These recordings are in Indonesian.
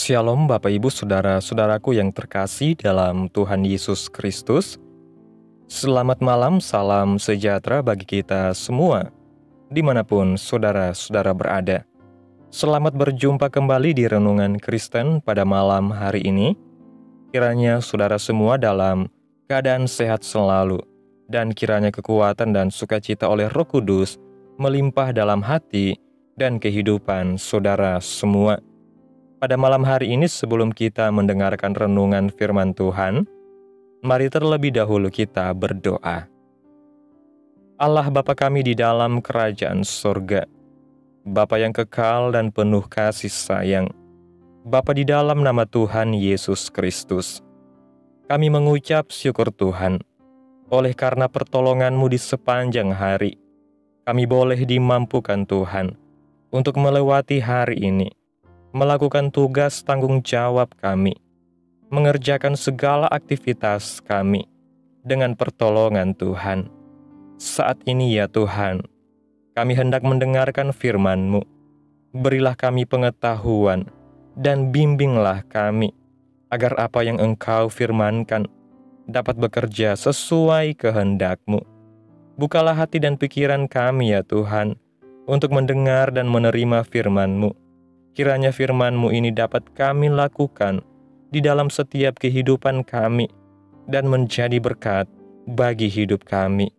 Shalom Bapak Ibu Saudara-saudaraku yang terkasih dalam Tuhan Yesus Kristus. Selamat malam, salam sejahtera bagi kita semua, dimanapun saudara-saudara berada. Selamat berjumpa kembali di Renungan Kristen pada malam hari ini. Kiranya saudara semua dalam keadaan sehat selalu, dan kiranya kekuatan dan sukacita oleh Roh Kudus melimpah dalam hati dan kehidupan saudara semua. Pada malam hari ini sebelum kita mendengarkan renungan firman Tuhan, mari terlebih dahulu kita berdoa. Allah Bapa kami di dalam kerajaan surga, Bapa yang kekal dan penuh kasih sayang, Bapa di dalam nama Tuhan Yesus Kristus, kami mengucap syukur Tuhan, oleh karena pertolongan-Mu di sepanjang hari, kami boleh dimampukan Tuhan untuk melewati hari ini, melakukan tugas tanggung jawab kami, mengerjakan segala aktivitas kami dengan pertolongan Tuhan. Saat ini ya Tuhan, kami hendak mendengarkan firman-Mu. Berilah kami pengetahuan dan bimbinglah kami, agar apa yang Engkau firmankan dapat bekerja sesuai kehendak-Mu. Bukalah hati dan pikiran kami ya Tuhan, untuk mendengar dan menerima firman-Mu. Kiranya firman-Mu ini dapat kami lakukan di dalam setiap kehidupan kami dan menjadi berkat bagi hidup kami.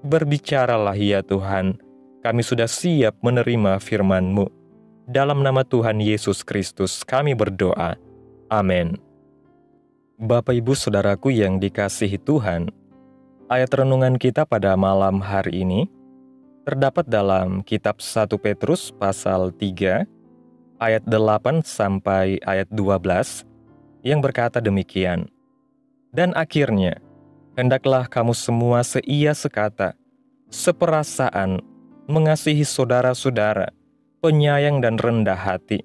Berbicaralah ya Tuhan, kami sudah siap menerima firman-Mu. Dalam nama Tuhan Yesus Kristus kami berdoa. Amin. Bapak Ibu Saudaraku yang dikasihi Tuhan, ayat renungan kita pada malam hari ini terdapat dalam kitab 1 Petrus pasal 3, ayat 8 sampai ayat 12 yang berkata demikian. Dan akhirnya, hendaklah kamu semua seia sekata, seperasaan, mengasihi saudara-saudara, penyayang dan rendah hati,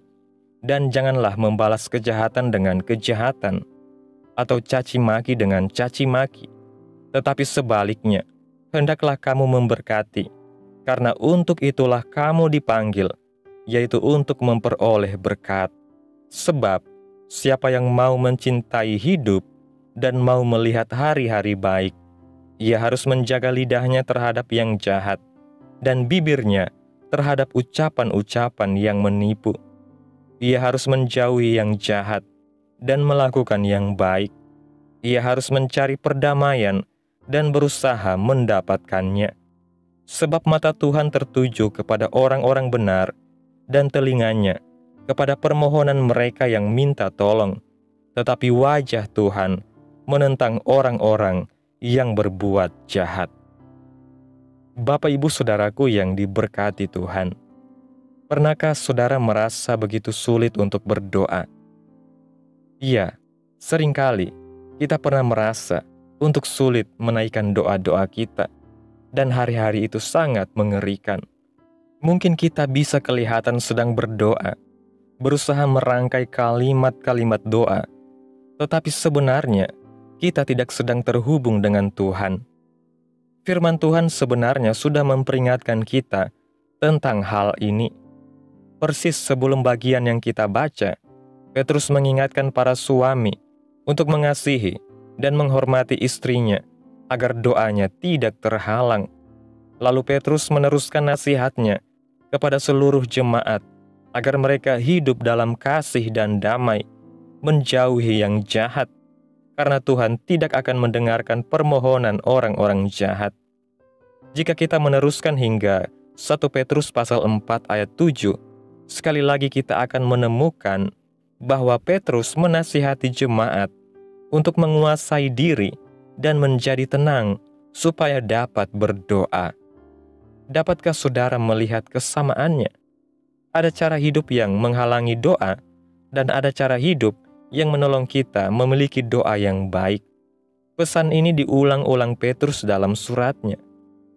dan janganlah membalas kejahatan dengan kejahatan, atau caci maki dengan caci maki, tetapi sebaliknya, hendaklah kamu memberkati, karena untuk itulah kamu dipanggil, yaitu untuk memperoleh berkat. Sebab siapa yang mau mencintai hidup dan mau melihat hari-hari baik, ia harus menjaga lidahnya terhadap yang jahat dan bibirnya terhadap ucapan-ucapan yang menipu. Ia harus menjauhi yang jahat dan melakukan yang baik. Ia harus mencari perdamaian dan berusaha mendapatkannya. Sebab mata Tuhan tertuju kepada orang-orang benar, dan telinganya kepada permohonan mereka yang minta tolong, tetapi wajah Tuhan menentang orang-orang yang berbuat jahat. Bapak Ibu Saudaraku yang diberkati Tuhan, pernahkah saudara merasa begitu sulit untuk berdoa? Iya, seringkali kita pernah merasa untuk sulit menaikkan doa-doa kita, dan hari-hari itu sangat mengerikan. Mungkin kita bisa kelihatan sedang berdoa, berusaha merangkai kalimat-kalimat doa, tetapi sebenarnya kita tidak sedang terhubung dengan Tuhan. Firman Tuhan sebenarnya sudah memperingatkan kita tentang hal ini. Persis sebelum bagian yang kita baca, Petrus mengingatkan para suami untuk mengasihi dan menghormati istrinya, agar doanya tidak terhalang. Lalu Petrus meneruskan nasihatnya kepada seluruh jemaat, agar mereka hidup dalam kasih dan damai, menjauhi yang jahat, karena Tuhan tidak akan mendengarkan permohonan orang-orang jahat. Jika kita meneruskan hingga 1 Petrus pasal 4 ayat 7, sekali lagi kita akan menemukan bahwa Petrus menasihati jemaat untuk menguasai diri dan menjadi tenang supaya dapat berdoa. Dapatkah saudara melihat kesamaannya? Ada cara hidup yang menghalangi doa, dan ada cara hidup yang menolong kita memiliki doa yang baik. Pesan ini diulang-ulang Petrus dalam suratnya.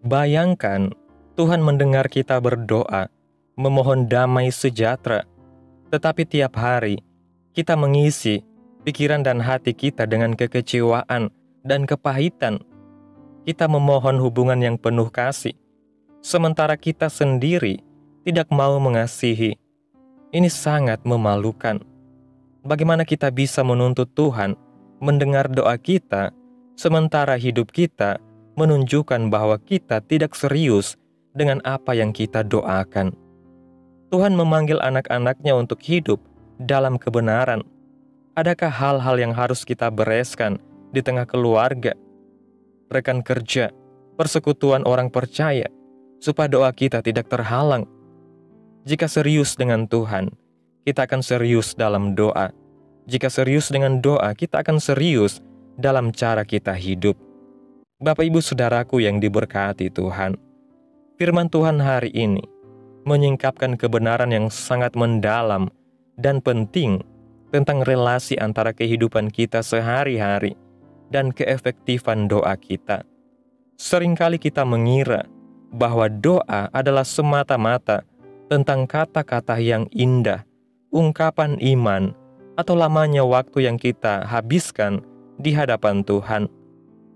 Bayangkan, Tuhan mendengar kita berdoa, memohon damai sejahtera, tetapi tiap hari kita mengisi pikiran dan hati kita dengan kekecewaan dan kepahitan. Kita memohon hubungan yang penuh kasih, sementara kita sendiri tidak mau mengasihi. Ini sangat memalukan. Bagaimana kita bisa menuntut Tuhan mendengar doa kita, sementara hidup kita menunjukkan bahwa kita tidak serius dengan apa yang kita doakan. Tuhan memanggil anak-anaknya untuk hidup dalam kebenaran. Adakah hal-hal yang harus kita bereskan di tengah keluarga, rekan kerja, persekutuan orang percaya, supaya doa kita tidak terhalang? Jika serius dengan Tuhan, kita akan serius dalam doa. Jika serius dengan doa, kita akan serius dalam cara kita hidup. Bapak, Ibu, Saudaraku yang diberkati Tuhan, firman Tuhan hari ini menyingkapkan kebenaran yang sangat mendalam dan penting tentang relasi antara kehidupan kita sehari-hari dan keefektifan doa kita. Seringkali kita mengira bahwa doa adalah semata-mata tentang kata-kata yang indah, ungkapan iman, atau lamanya waktu yang kita habiskan di hadapan Tuhan.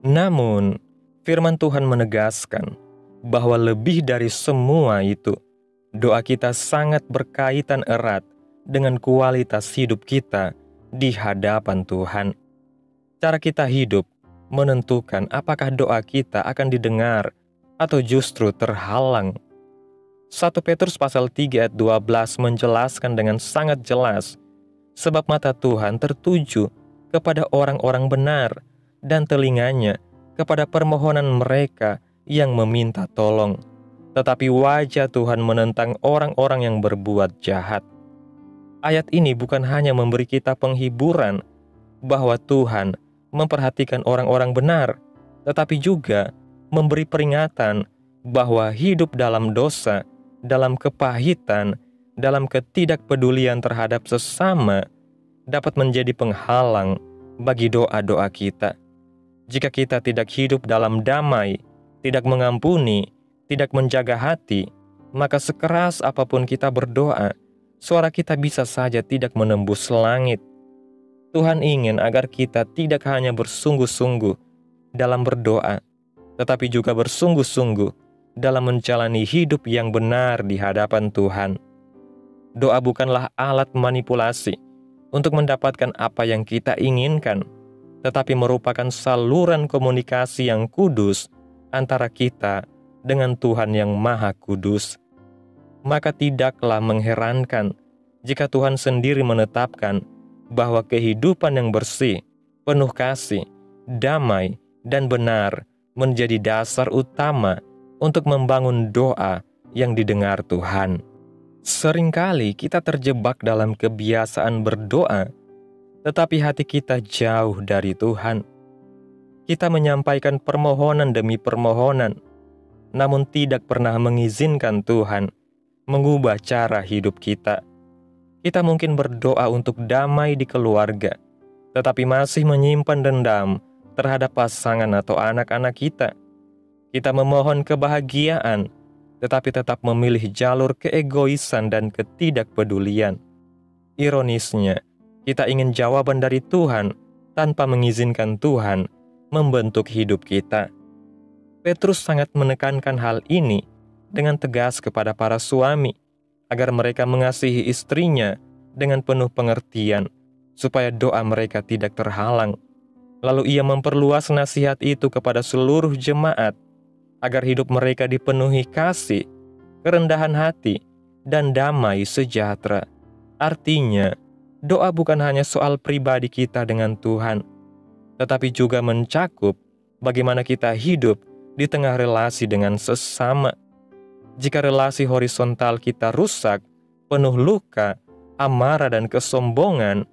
Namun, firman Tuhan menegaskan bahwa lebih dari semua itu, doa kita sangat berkaitan erat dengan kualitas hidup kita di hadapan Tuhan. Cara kita hidup menentukan apakah doa kita akan didengar atau justru terhalang. 1 Petrus pasal 3 ayat 12 menjelaskan dengan sangat jelas, sebab mata Tuhan tertuju kepada orang-orang benar dan telinganya kepada permohonan mereka yang meminta tolong. Tetapi wajah Tuhan menentang orang-orang yang berbuat jahat. Ayat ini bukan hanya memberi kita penghiburan bahwa Tuhan memperhatikan orang-orang benar, tetapi juga memberi peringatan bahwa hidup dalam dosa, dalam kepahitan, dalam ketidakpedulian terhadap sesama dapat menjadi penghalang bagi doa-doa kita. Jika kita tidak hidup dalam damai, tidak mengampuni, tidak menjaga hati, maka sekeras apapun kita berdoa, suara kita bisa saja tidak menembus langit. Tuhan ingin agar kita tidak hanya bersungguh-sungguh dalam berdoa, tetapi juga bersungguh-sungguh dalam menjalani hidup yang benar di hadapan Tuhan. Doa bukanlah alat manipulasi untuk mendapatkan apa yang kita inginkan, tetapi merupakan saluran komunikasi yang kudus antara kita dengan Tuhan yang Maha Kudus. Maka tidaklah mengherankan jika Tuhan sendiri menetapkan bahwa kehidupan yang bersih, penuh kasih, damai, dan benar menjadi dasar utama untuk membangun doa yang didengar Tuhan. Seringkali kita terjebak dalam kebiasaan berdoa, tetapi hati kita jauh dari Tuhan. Kita menyampaikan permohonan demi permohonan, namun tidak pernah mengizinkan Tuhan mengubah cara hidup kita. Kita mungkin berdoa untuk damai di keluarga, tetapi masih menyimpan dendam terhadap pasangan atau anak-anak kita. Kita memohon kebahagiaan, tetapi tetap memilih jalur keegoisan dan ketidakpedulian. Ironisnya, kita ingin jawaban dari Tuhan tanpa mengizinkan Tuhan membentuk hidup kita. Petrus sangat menekankan hal ini dengan tegas kepada para suami, agar mereka mengasihi istrinya dengan penuh pengertian, supaya doa mereka tidak terhalang. Lalu ia memperluas nasihat itu kepada seluruh jemaat, agar hidup mereka dipenuhi kasih, kerendahan hati, dan damai sejahtera. Artinya, doa bukan hanya soal pribadi kita dengan Tuhan, tetapi juga mencakup bagaimana kita hidup di tengah relasi dengan sesama. Jika relasi horizontal kita rusak, penuh luka, amarah, dan kesombongan,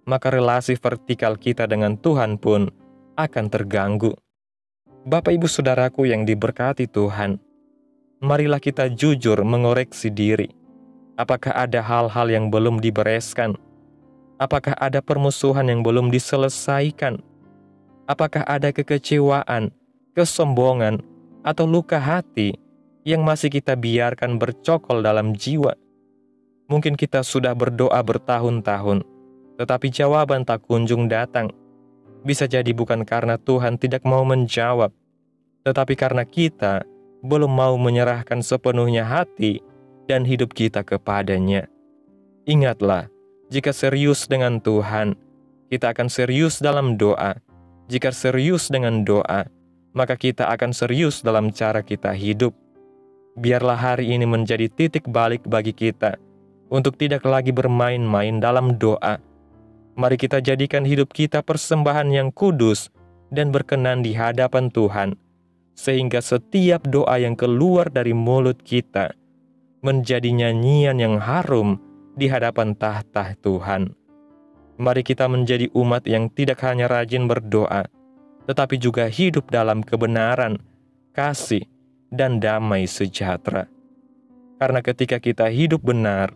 maka relasi vertikal kita dengan Tuhan pun akan terganggu. Bapak, Ibu, Saudaraku yang diberkati Tuhan, marilah kita jujur mengoreksi diri. Apakah ada hal-hal yang belum dibereskan? Apakah ada permusuhan yang belum diselesaikan? Apakah ada kekecewaan, kesombongan, atau luka hati yang masih kita biarkan bercokol dalam jiwa? Mungkin kita sudah berdoa bertahun-tahun, tetapi jawaban tak kunjung datang. Bisa jadi bukan karena Tuhan tidak mau menjawab, tetapi karena kita belum mau menyerahkan sepenuhnya hati dan hidup kita kepadanya. Ingatlah, Jika serius dengan Tuhan, kita akan serius dalam doa. Jika serius dengan doa, maka kita akan serius dalam cara kita hidup. Biarlah hari ini menjadi titik balik bagi kita untuk tidak lagi bermain-main dalam doa. Mari kita jadikan hidup kita persembahan yang kudus dan berkenan di hadapan Tuhan, sehingga setiap doa yang keluar dari mulut kita menjadi nyanyian yang harum di hadapan tahta Tuhan. Mari kita menjadi umat yang tidak hanya rajin berdoa, tetapi juga hidup dalam kebenaran, kasih, dan damai sejahtera. Karena ketika kita hidup benar,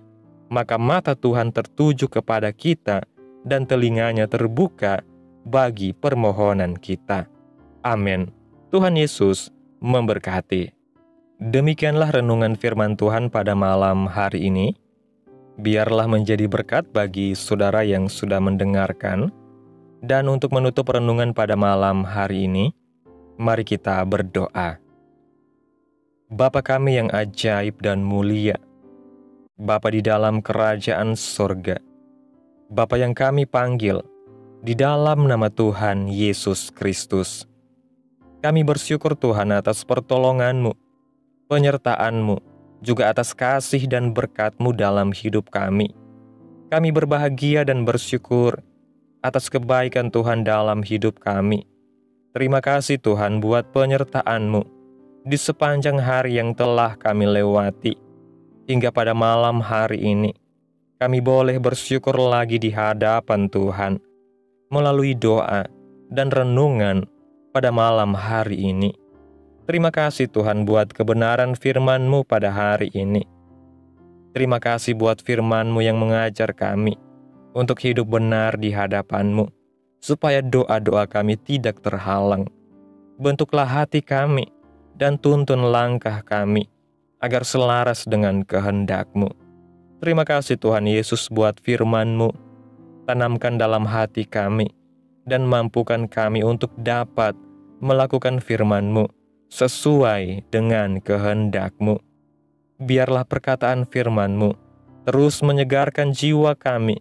maka mata Tuhan tertuju kepada kita dan telinganya terbuka bagi permohonan kita. Amin. Tuhan Yesus memberkati. Demikianlah renungan firman Tuhan pada malam hari ini. Biarlah menjadi berkat bagi saudara yang sudah mendengarkan. Dan untuk menutup renungan pada malam hari ini, mari kita berdoa. Bapa kami yang ajaib dan mulia, Bapa di dalam kerajaan sorga, Bapa yang kami panggil di dalam nama Tuhan Yesus Kristus. Kami bersyukur Tuhan atas pertolongan-Mu, penyertaan-Mu, juga atas kasih dan berkat-Mu dalam hidup kami. Kami berbahagia dan bersyukur atas kebaikan Tuhan dalam hidup kami. Terima kasih Tuhan buat penyertaan-Mu di sepanjang hari yang telah kami lewati. Hingga pada malam hari ini, kami boleh bersyukur lagi di hadapan Tuhan melalui doa dan renungan pada malam hari ini. Terima kasih Tuhan buat kebenaran firman-Mu pada hari ini. Terima kasih buat firman-Mu yang mengajar kami untuk hidup benar di hadapan-Mu, supaya doa-doa kami tidak terhalang. Bentuklah hati kami dan tuntun langkah kami, agar selaras dengan kehendak-Mu. Terima kasih Tuhan Yesus buat firman-Mu. Tanamkan dalam hati kami, dan mampukan kami untuk dapat melakukan firman-Mu sesuai dengan kehendak-Mu. Biarlah perkataan firman-Mu terus menyegarkan jiwa kami,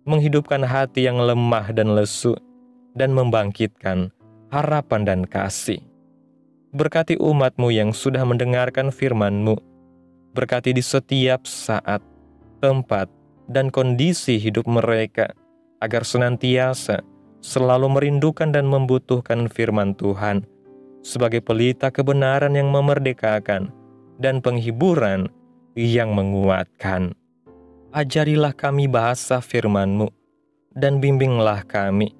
menghidupkan hati yang lemah dan lesu, dan membangkitkan harapan dan kasih. Berkati umat-Mu yang sudah mendengarkan firman-Mu. Berkati di setiap saat, tempat, dan kondisi hidup mereka, agar senantiasa selalu merindukan dan membutuhkan firman Tuhan sebagai pelita kebenaran yang memerdekakan dan penghiburan yang menguatkan. Ajarilah kami bahasa firman-Mu, dan bimbinglah kami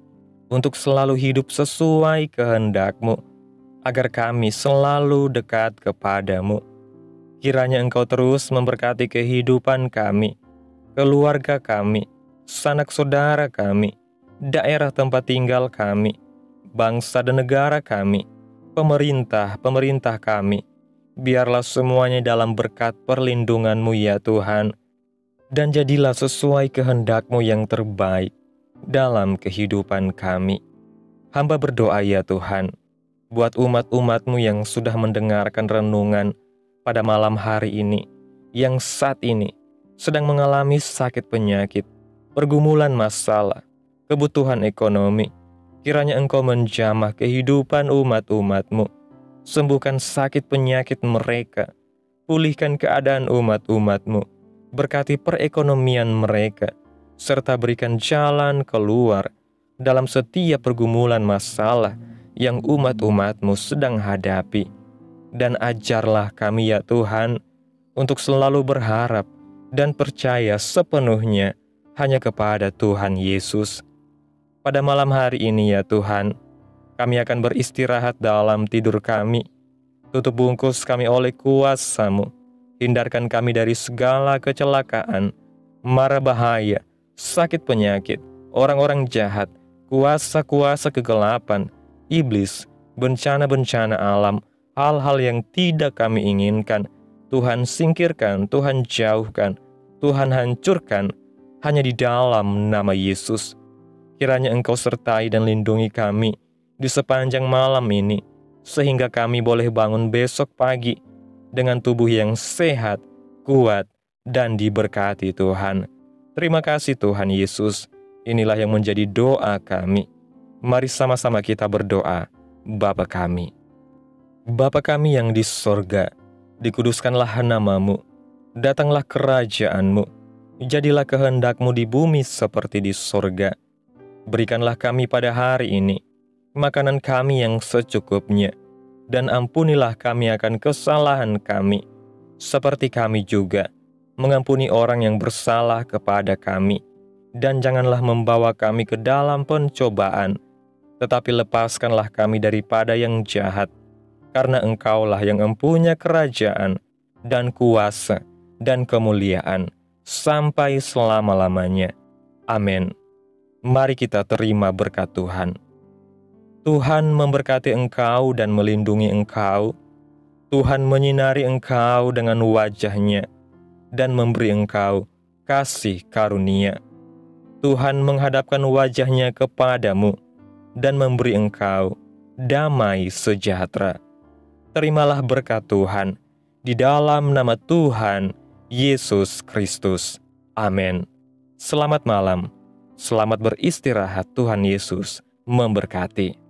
untuk selalu hidup sesuai kehendak-Mu, agar kami selalu dekat kepada-Mu. Kiranya Engkau terus memberkati kehidupan kami, keluarga kami, sanak saudara kami, daerah tempat tinggal kami, bangsa dan negara kami, pemerintah kami. Biarlah semuanya dalam berkat perlindungan-Mu ya Tuhan, dan jadilah sesuai kehendak-Mu yang terbaik dalam kehidupan kami. Hamba berdoa ya Tuhan, buat umat-umat-Mu yang sudah mendengarkan renungan pada malam hari ini, yang saat ini sedang mengalami sakit penyakit, pergumulan masalah, kebutuhan ekonomi. Kiranya Engkau menjamah kehidupan umat-umat-Mu, sembuhkan sakit penyakit mereka, pulihkan keadaan umat-umat-Mu, berkati perekonomian mereka, serta berikan jalan keluar dalam setiap pergumulan masalah yang umat-umat-Mu sedang hadapi. Dan ajarlah kami ya Tuhan, untuk selalu berharap dan percaya sepenuhnya hanya kepada Tuhan Yesus. Pada malam hari ini ya Tuhan, kami akan beristirahat dalam tidur kami. Tutup bungkus kami oleh kuasa-Mu. Hindarkan kami dari segala kecelakaan, mara bahaya, sakit penyakit, orang-orang jahat, kuasa-kuasa kegelapan, iblis, bencana-bencana alam, hal-hal yang tidak kami inginkan. Tuhan singkirkan, Tuhan jauhkan, Tuhan hancurkan, hanya di dalam nama Yesus. Kiranya Engkau sertai dan lindungi kami di sepanjang malam ini, sehingga kami boleh bangun besok pagi dengan tubuh yang sehat, kuat, dan diberkati Tuhan. Terima kasih Tuhan Yesus. Inilah yang menjadi doa kami. Mari sama-sama kita berdoa. Bapa kami. Bapa kami yang di sorga, dikuduskanlah nama-Mu. Datanglah kerajaan-Mu. Jadilah kehendak-Mu di bumi seperti di sorga. Berikanlah kami pada hari ini makanan kami yang secukupnya, dan ampunilah kami akan kesalahan kami, seperti kami juga mengampuni orang yang bersalah kepada kami. Dan janganlah membawa kami ke dalam pencobaan, tetapi lepaskanlah kami daripada yang jahat, karena Engkaulah yang empunya kerajaan, dan kuasa, dan kemuliaan, sampai selama-lamanya. Amin. Mari kita terima berkat Tuhan. Tuhan memberkati engkau dan melindungi engkau. Tuhan menyinari engkau dengan wajah-Nya dan memberi engkau kasih karunia. Tuhan menghadapkan wajah-Nya kepadamu dan memberi engkau damai sejahtera. Terimalah berkat Tuhan di dalam nama Tuhan Yesus Kristus. Amin. Selamat malam. Selamat beristirahat. Tuhan Yesus memberkati.